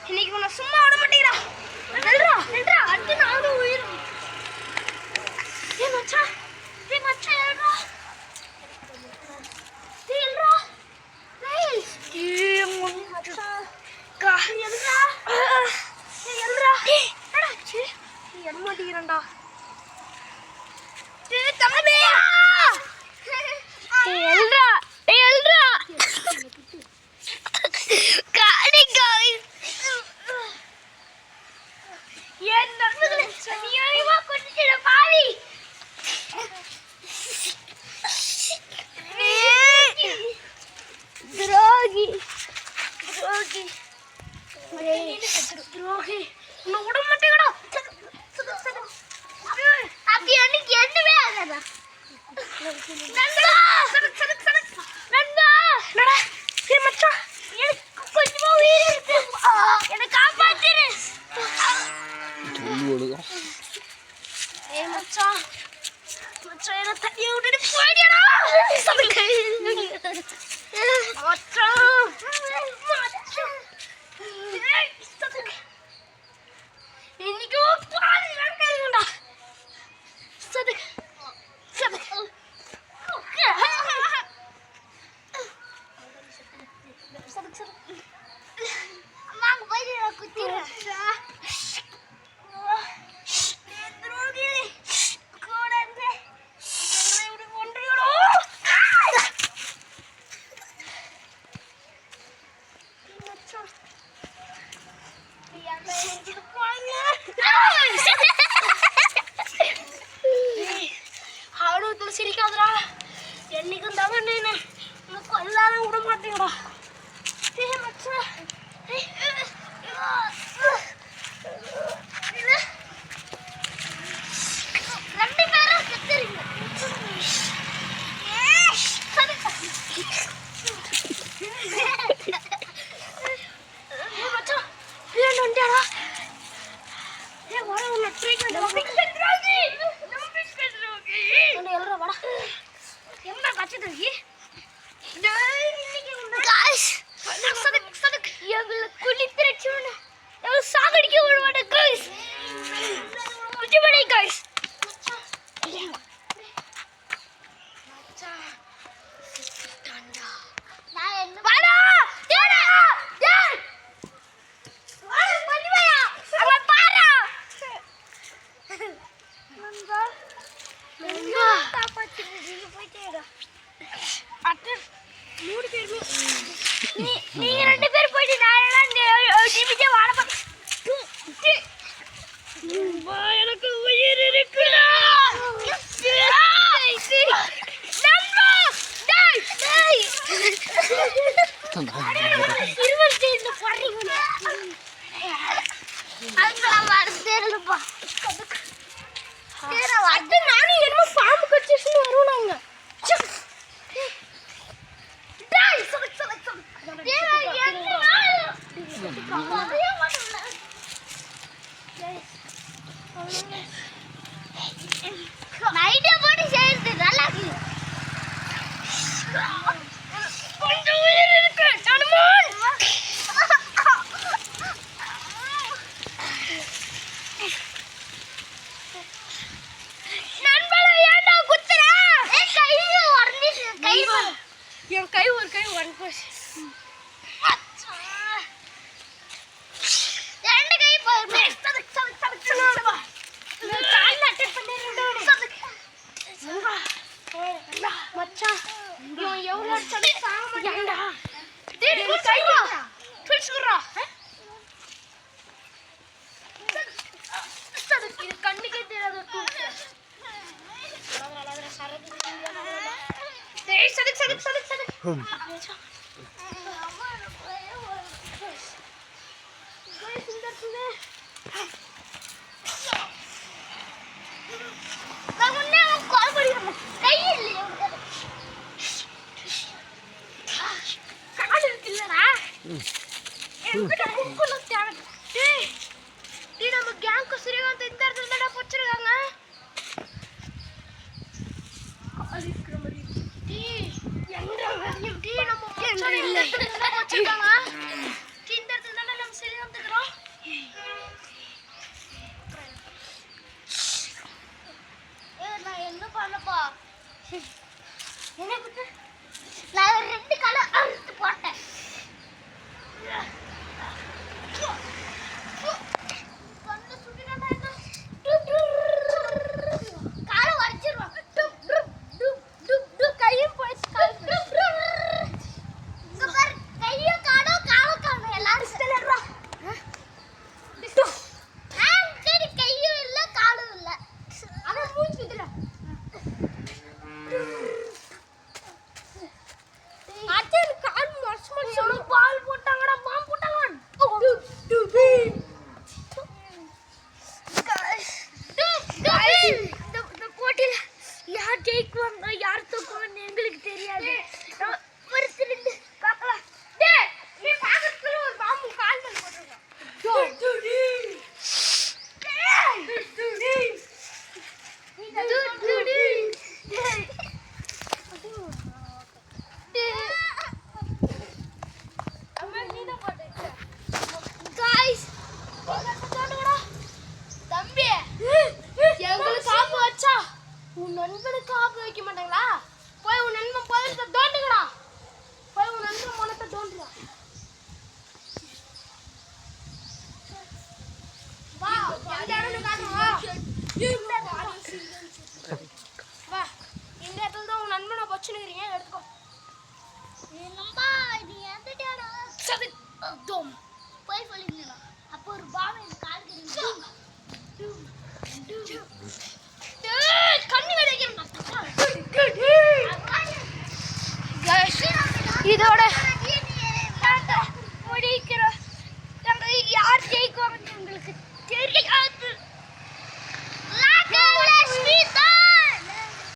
இன்னைக்கு உன்னை சும்மா விட மாட்டேங்கிறா. அடுத்து நானும் உயிரும். மச்சான் எழுறா. மாட்டேங்கிறா துரோகி உன்னை விட மாட்டேங்கடா. அப்படி எனக்கு என்னவே ஆகாதா. கொஞ்சமா உயிர் இருக்கு, என்னை காப்பாத்திரு. மச்சான் என்ன தனியா விட்டுட்டு போயிடியடா. இன்னைக்கு பாதி நடக்கணும்டா. அம்மாங்க போய் குத்திடுறேன். சிரிக்காதடா, என்னைக்கும் தான் நீ கொல்லாத விட மாட்டேங்கடா. ரெண்டு பேரும் செத்துறீங்க. சாகடிக்க விடுவாட கைஸ். கைஸ் நீங்க ரெண்டு பேர் போயிட்டு எனக்கு உயிர் இருக்குடா. நானும் என்னமோ பாம்பு கட்சின்னு வருவாங்க. நைட்டே போட்டு செய்யறது நல்லா இருக்கு. கொஞ்சம் உயிர் இருக்கு. நண்பரை ஏன்டா குத்துற? என் கை ஒரு கை ஒன் போச்சு. ரெண்டு கை மச்சான் எவ்வளோ கண்ணுக்கே தெரியாத நம்ம கேங்க்கு ஸ்ரீகாந்த் இந்த இடத்துல தான் வச்சிருக்காங்க. என்ன பண்ணப்பா நான் 2 கால அறுத்து போட்டேன். யார் தூக்குவான்னு எங்களுக்கு தெரியாது. ஒரு சிலிண்டு பார்க்கலாம். நீ பாக்கிறதுக்குள்ள ஒரு பாம்பு கால் மேல போட்டுருங்க. தம்பி எங்களுக்கு காப்பு வச்சா உன் நண்பனுக்கு காப்பு வைக்க மாட்டாங்களா? போய் உன் நண்பன் போலத்தை தோண்டுங்கடா. போய் உன் நண்பன் போலத்தை தோண்டுடா. வா இந்த இடத்துல காட்டுவா. வா இந்த இடத்துல தான் உன் நண்பனை வச்சுனுக்கிறீங்க, எடுத்துக்கோ. என்னம்மா இது எந்த இடம்? சது தோம்